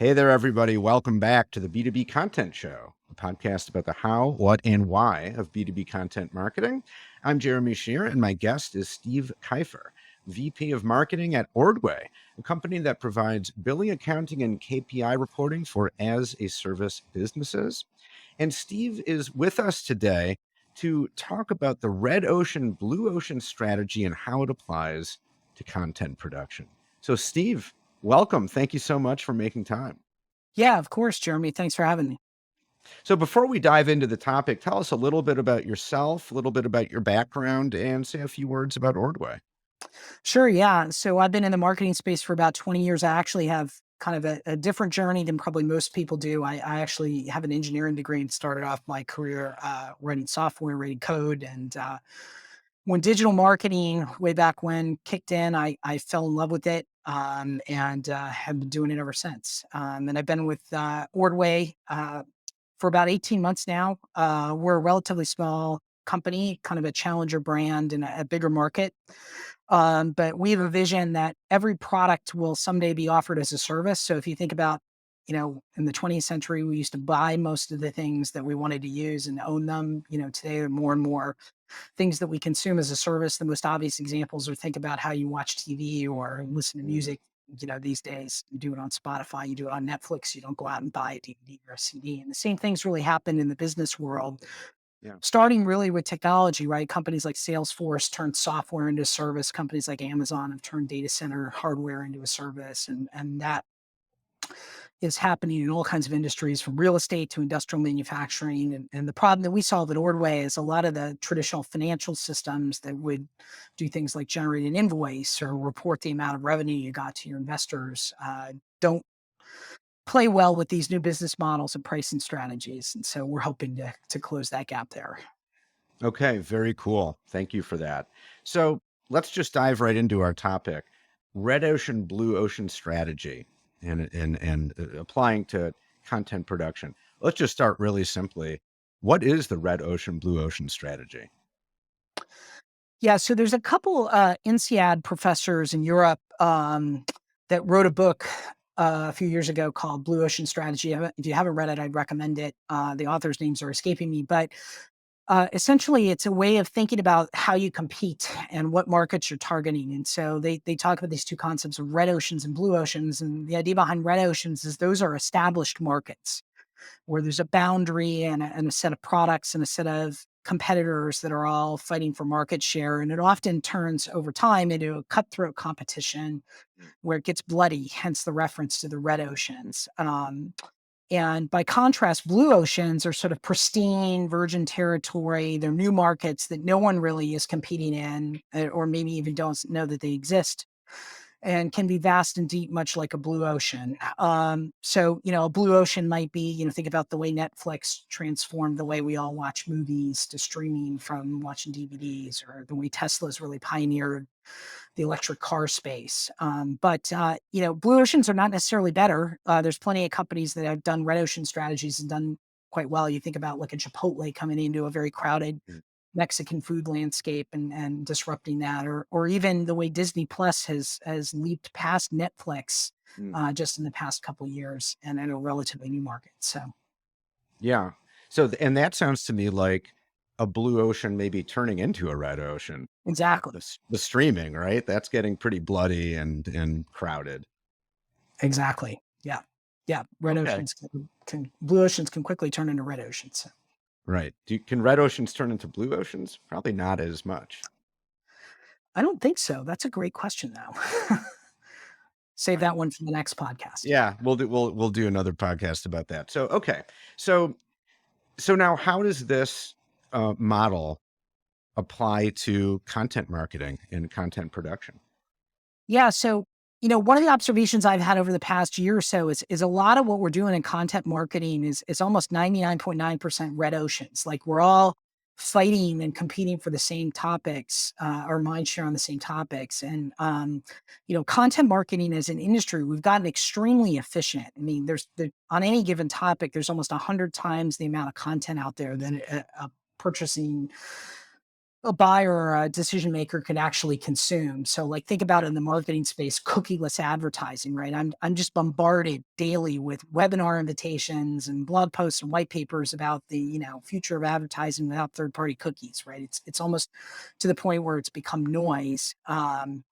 Hey there, everybody. Welcome back to the B2B Content Show, a podcast about the how, what, and why of B2B content marketing. I'm Jeremy Shear, and my guest is Steve Keifer, VP of Marketing at Ordway, a company that provides billing, accounting, and KPI reporting for as-a-service businesses. And Steve is with us today to talk about the red ocean, blue ocean strategy and how it applies to content production. So, Steve, welcome. Thank you so much for making time. Yeah, of course, Jeremy. Thanks for having me. So before we dive into the topic, tell us a little bit about yourself, a little bit about your background, and say a few words about Ordway. Sure. Yeah. So I've been in the marketing space for about 20 years. I actually have kind of a different journey than probably most people do. I actually have an engineering degree and started off my career writing software, writing code. And when digital marketing, way back when, kicked in, I fell in love with it and have been doing it ever since. And I've been with Ordway for about 18 months now. We're a relatively small company, kind of a challenger brand in a bigger market. But we have a vision that every product will someday be offered as a service. So if you think about, in the 20th century, we used to buy most of the things that we wanted to use and own them. Today there are more and more things that we consume as a service. The most obvious examples are think about how you watch TV or listen to Mm, music. These days you do it on Spotify, you do it on Netflix. You don't go out and buy a DVD or a CD. And the same things really happen in the business world, yeah. starting really with technology, right? Companies like Salesforce turned software into a service. Companies like Amazon have turned data center hardware into a service. And that is happening in all kinds of industries from real estate to industrial manufacturing. And the problem that we solve at Ordway is a lot of the traditional financial systems that would do things like generate an invoice or report the amount of revenue you got to your investors don't play well with these new business models and pricing strategies. And so we're hoping to close that gap there. Okay, very cool. Thank you for that. So let's just dive right into our topic: red ocean, blue ocean strategy, and applying to content production. Let's just start really simply. What is the red ocean, blue ocean strategy? Yeah, so there's a couple INSEAD professors in Europe that wrote a book a few years ago called Blue Ocean Strategy. If you haven't read it, I'd recommend it. The authors' names are escaping me, but essentially, it's a way of thinking about how you compete and what markets you're targeting. And so they talk about these two concepts of red oceans and blue oceans. And the idea behind red oceans is those are established markets where there's a boundary and a set of products and a set of competitors that are all fighting for market share. And it often turns over time into a cutthroat competition where it gets bloody, hence the reference to the red oceans. And by contrast, blue oceans are sort of pristine, virgin territory. They're new markets that no one really is competing in, or maybe even don't know that they exist, and can be vast and deep, much like a blue ocean. So a blue ocean might be, think about the way Netflix transformed the way we all watch movies to streaming from watching DVDs, or the way Tesla's really pioneered the electric car space. But blue oceans are not necessarily better. There's plenty of companies that have done red ocean strategies and done quite well. You think about like a Chipotle coming into a very crowded Mm, Mexican food landscape and disrupting that, or even the way Disney Plus has leaped past Netflix mm. just in the past couple of years and in a relatively new market. So Yeah. So, and that sounds to me like a blue ocean maybe turning into a red ocean. exactly, The streaming, right? That's getting pretty bloody and crowded. exactly, yeah, yeah. Red Okay. oceans can blue oceans can quickly turn into red oceans. Right. Can red oceans turn into blue oceans? Probably not as much. I don't think so. That's a great question, though. Save Right. that one for the next podcast. Yeah, we'll do another podcast about that. So okay. So now how does this model apply to content marketing and content production? Yeah. So one of the observations I've had over the past year or so is a lot of what we're doing in content marketing is almost 99.9% red oceans. Like we're all fighting and competing for the same topics, or mind share on the same topics. And content marketing as an industry, we've gotten extremely efficient. I mean, on any given topic, there's almost 100 times the amount of content out there than a purchasing a buyer or a decision maker can actually consume. So like think about it in the marketing space, cookieless advertising, right? I'm just bombarded daily with webinar invitations and blog posts and white papers about the, future of advertising without third-party cookies, right? It's almost to the point where it's become noise. And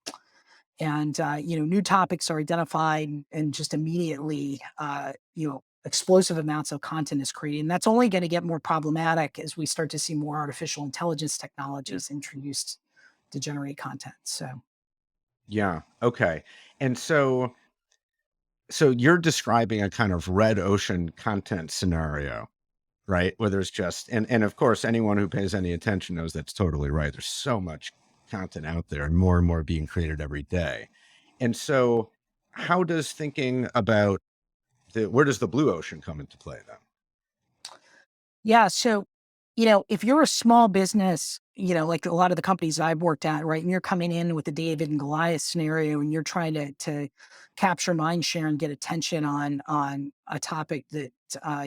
new topics are identified and just immediately explosive amounts of content is created, and that's only going to get more problematic as we start to see more artificial intelligence technologies introduced to generate content. So Yeah. Okay. And so you're describing a kind of red ocean content scenario, right? Where there's just and of course anyone who pays any attention knows that's totally right. There's so much content out there and more being created every day. And so how does thinking about where does the blue ocean come into play then? yeah, so if you're a small business, like a lot of the companies I've worked at, right, and you're coming in with the David and Goliath scenario, and you're trying to capture mind share and get attention on a topic that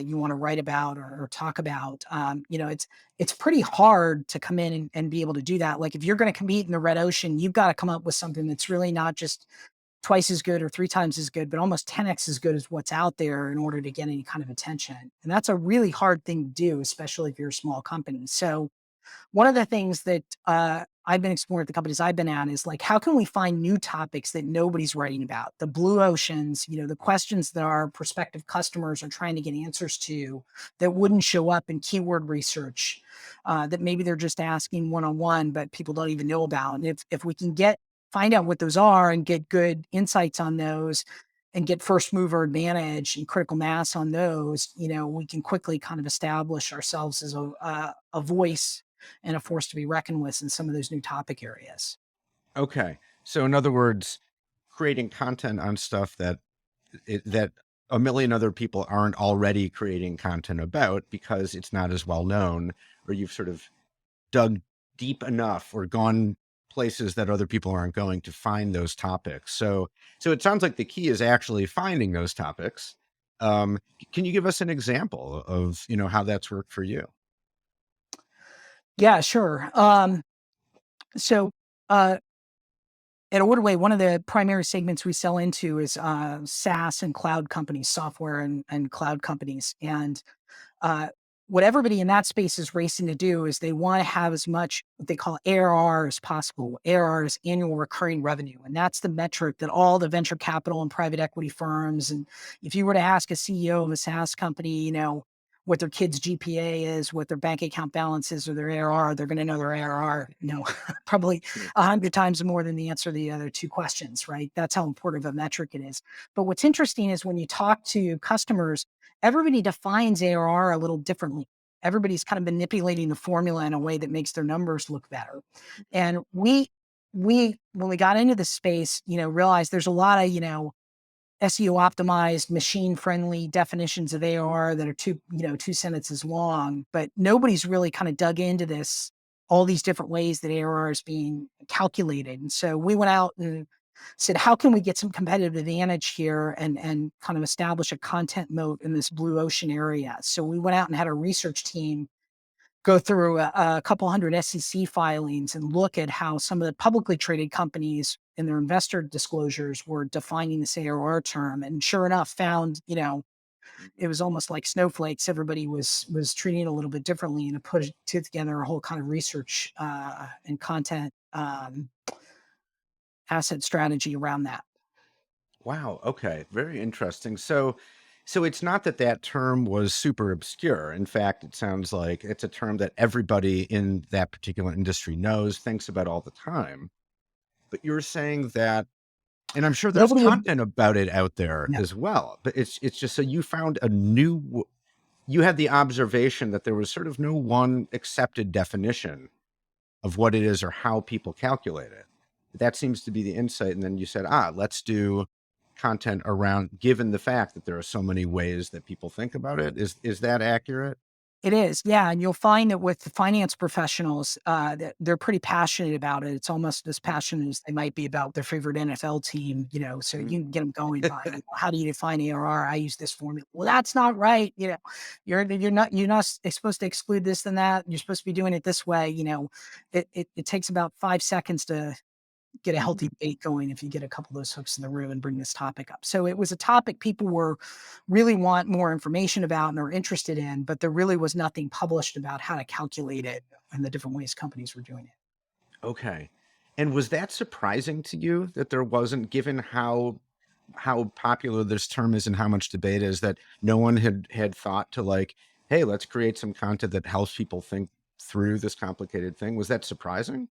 you want to write about or talk about, it's pretty hard to come in and be able to do that. Like if you're going to compete in the red ocean, you've got to come up with something that's really not just twice as good or three times as good, but almost 10x as good as what's out there in order to get any kind of attention. And that's a really hard thing to do, especially if you're a small company. So one of the things that I've been exploring at the companies I've been at is like, how can we find new topics that nobody's writing about? The blue oceans, the questions that our prospective customers are trying to get answers to that wouldn't show up in keyword research, that maybe they're just asking one on one, but people don't even know about. And if we can find out what those are and get good insights on those and get first mover advantage and critical mass on those, we can quickly kind of establish ourselves as a voice and a force to be reckoned with in some of those new topic areas. Okay. So in other words, creating content on stuff that a million other people aren't already creating content about because it's not as well known, or you've sort of dug deep enough or gone places that other people aren't going to find those topics. So it sounds like the key is actually finding those topics. Can you give us an example of how that's worked for you? Yeah, sure. So uh, at Ordway, one of the primary segments we sell into is SaaS and cloud companies, software and cloud companies. And uh, what everybody in that space is racing to do is they want to have as much what they call ARR as possible. ARR is annual recurring revenue. And that's the metric that all the venture capital and private equity firms, and if you were to ask a CEO of a SaaS company, what their kid's GPA is, what their bank account balance is, or their ARR, they're going to know their ARR, probably 100 times more than the answer to the other two questions, right? That's how important of a metric it is. But what's interesting is when you talk to customers, everybody defines ARR a little differently. Everybody's kind of manipulating the formula in a way that makes their numbers look better. And we when we got into this space, realized there's a lot of, SEO optimized, machine friendly definitions of ARR that are two sentences long, but nobody's really kind of dug into this, all these different ways that ARR is being calculated. And so we went out and said, how can we get some competitive advantage here and kind of establish a content moat in this blue ocean area? So we went out and had a research team go through a couple hundred SEC filings and look at how some of the publicly traded companies in their investor disclosures were defining this ARR term. And sure enough, found, it was almost like snowflakes. Everybody was treating it a little bit differently and put together a whole kind of research and content asset strategy around that. Wow. Okay. Very interesting. So it's not that that term was super obscure. In fact, it sounds like it's a term that everybody in that particular industry knows, thinks about all the time. But you're saying that, and I'm sure there's Nobody would, content about it out there yeah. as well. But it's just so you found you had the observation that there was sort of no one accepted definition of what it is or how people calculate it. That seems to be the insight. And then you said, let's do content around, given the fact that there are so many ways that people think about it. Is that accurate? It is, yeah, and you'll find that with the finance professionals, that they're pretty passionate about it. It's almost as passionate as they might be about their favorite NFL team, so Mm. you can get them going by, how do you define ARR? I use this formula. Well, that's not right, you're not supposed to exclude this and that. You're supposed to be doing it this way, It takes about 5 seconds to get a healthy debate going if you get a couple of those hooks in the room and bring this topic up. So it was a topic people were really want more information about and are interested in, but there really was nothing published about how to calculate it and the different ways companies were doing it. Okay. And was that surprising to you that there wasn't, given how popular this term is and how much debate is, that no one had thought to, like, hey, let's create some content that helps people think through this complicated thing? Was that surprising?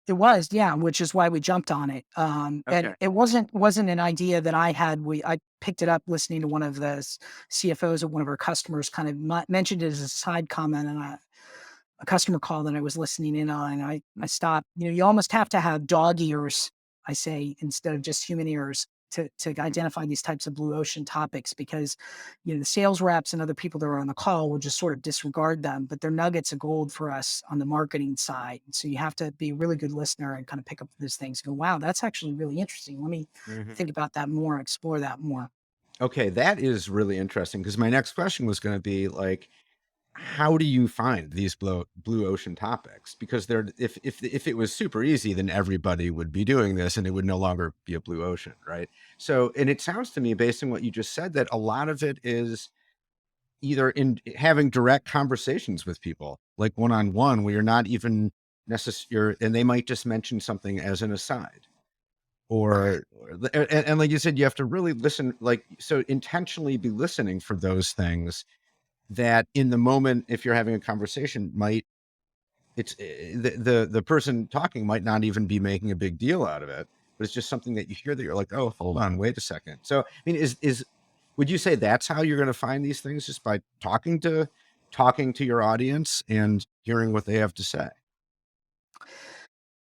It was, yeah, which is why we jumped on it. And Okay. it wasn't an idea that I had. I picked it up listening to one of the CFOs of one of our customers kind of mentioned it as a side comment, and a customer call that I was listening in on, and I stopped. You almost have to have dog ears, I say, instead of just human ears to identify these types of blue ocean topics, because the sales reps and other people that are on the call will just sort of disregard them, but they're nuggets of gold for us on the marketing side. So you have to be a really good listener and kind of pick up those things. Go, wow, that's actually really interesting. Let me Mhm. think about that more, explore that more. Okay, that is really interesting, because my next question was going to be like, how do you find these blue ocean topics? Because they're, if it was super easy, then everybody would be doing this and it would no longer be a blue ocean, right? So, and it sounds to me, based on what you just said, that a lot of it is either in having direct conversations with people, like one on one, where you're not even necessary, and they might just mention something as an aside, and like you said, you have to really listen, like, so intentionally be listening for those things that in the moment, if you're having a conversation, might, the person talking might not even be making a big deal out of it, but it's just something that you hear that you're like, oh, hold on, wait a second. So I mean, is would you say that's how you're going to find these things, just by talking to your audience and hearing what they have to say?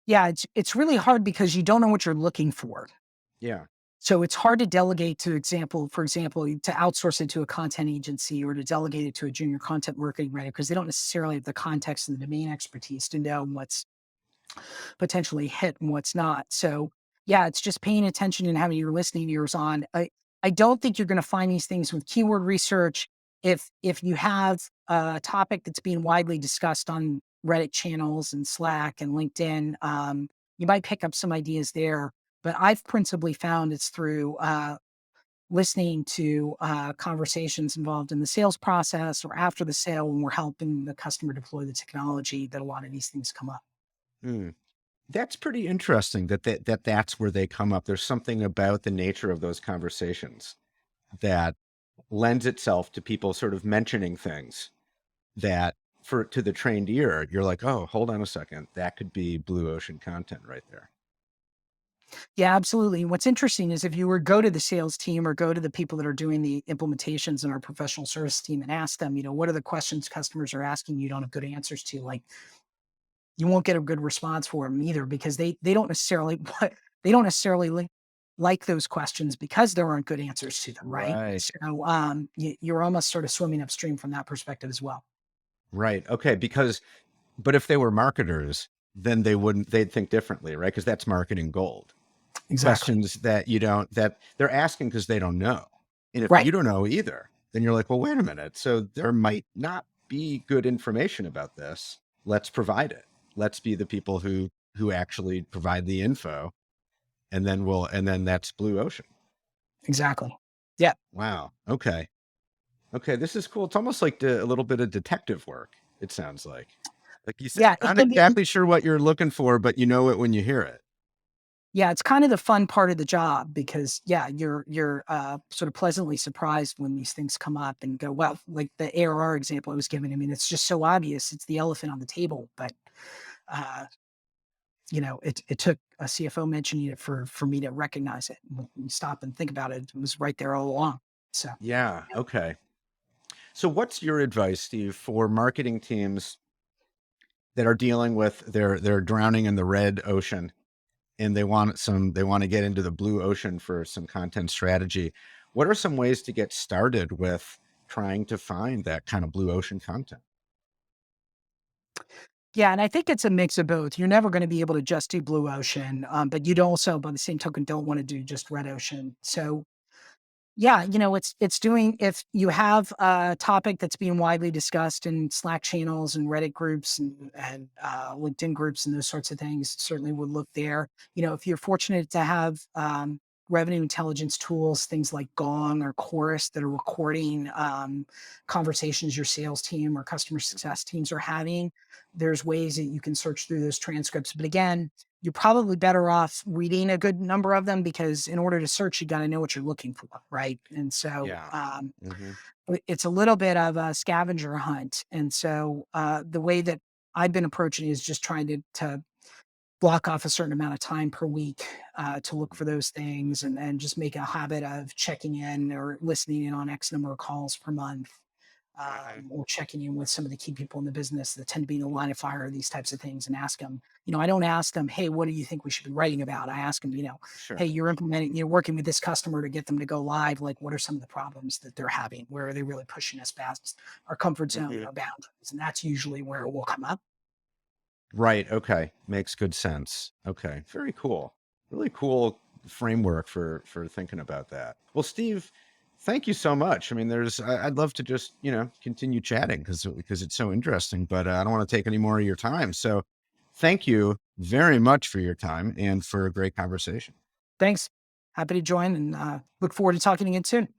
Yeah, it's really hard because you don't know what you're looking for. Yeah. So it's hard to delegate for example, to outsource it to a content agency or to delegate it to a junior content marketing writer, because they don't necessarily have the context and the domain expertise to know what's potentially hit and what's not. So yeah, it's just paying attention and having your listening ears on. I don't think you're going to find these things with keyword research. If you have a topic that's being widely discussed on Reddit channels and Slack and LinkedIn, you might pick up some ideas there. But I've principally found it's through listening to conversations involved in the sales process or after the sale when we're helping the customer deploy the technology that a lot of these things come up. Hmm. That's pretty interesting, that's where they come up. There's something about the nature of those conversations that lends itself to people sort of mentioning things that, for to the trained ear, you're like, oh, hold on a second, that could be blue ocean content right there. Yeah, absolutely. What's interesting is if you were go to the sales team or go to the people that are doing the implementations in our professional service team and ask them, what are the questions customers are asking you don't have good answers to? Like, you won't get a good response for them either, because they don't necessarily they don't necessarily like those questions because there aren't good answers to them, right? Right. So you're almost sort of swimming upstream from that perspective as well. Right. Okay. But if they were marketers, then they'd think differently, right? Because that's marketing gold. Exactly. Questions that they're asking because they don't know. And if Right. you don't know either, then you're like, well, wait a minute. So there might not be good information about this. Let's provide it. Let's be the people who actually provide the info, and then that's blue ocean. Exactly. Yeah. Wow. Okay. Okay, this is cool. It's almost like a little bit of detective work, it sounds like. Like you said, Yeah. not exactly sure what you're looking for, but you know it when you hear it. Yeah, it's kind of the fun part of the job because, yeah, you're sort of pleasantly surprised when these things come up and go, well, like the ARR example I was given. I mean, it's just so obvious. It's the elephant on the table, but uh, it took a CFO mentioning it for me to recognize it. When you stop and think about it, it was right there all along. So Yeah, okay. So what's your advice, Steve, for marketing teams that are dealing with, they're drowning in the red ocean, and they want to get into the blue ocean for some content strategy? What are some ways to get started with trying to find that kind of blue ocean content. Yeah, and I think it's a mix of both. You're never gonna be able to just do blue ocean, but you'd also, by the same token, don't wanna do just red ocean. So yeah, it's doing if you have a topic that's being widely discussed in Slack channels and Reddit groups and LinkedIn groups and those sorts of things, certainly would look there. If you're fortunate to have revenue intelligence tools, things like Gong or Chorus that are recording conversations your sales team or customer success teams are having, there's ways that you can search through those transcripts. But again, you're probably better off reading a good number of them because in order to search, you got to know what you're looking for, right? And so Yeah. Hmm. it's a little bit of a scavenger hunt. And so the way that I've been approaching it is just trying to block off a certain amount of time per week to look for those things and just make a habit of checking in or listening in on X number of calls per month, Hmm. or checking in with some of the key people in the business that tend to be in the line of fire of these types of things and ask them, I don't ask them, hey, what do you think we should be writing about? I ask them, hey, Sure. you're working with this customer to get them to go live. Like, what are some of the problems that they're having? Where are they really pushing us past our comfort zone, Hmm. our boundaries? And that's usually where it will come up. Right. Okay. Makes good sense. Okay. Very cool. Really cool framework for thinking about that. Well, Steve, thank you so much. I mean, I'd love to just, continue chatting because it's so interesting, but I don't want to take any more of your time. So thank you very much for your time and for a great conversation. Thanks. Happy to join and look forward to talking again soon.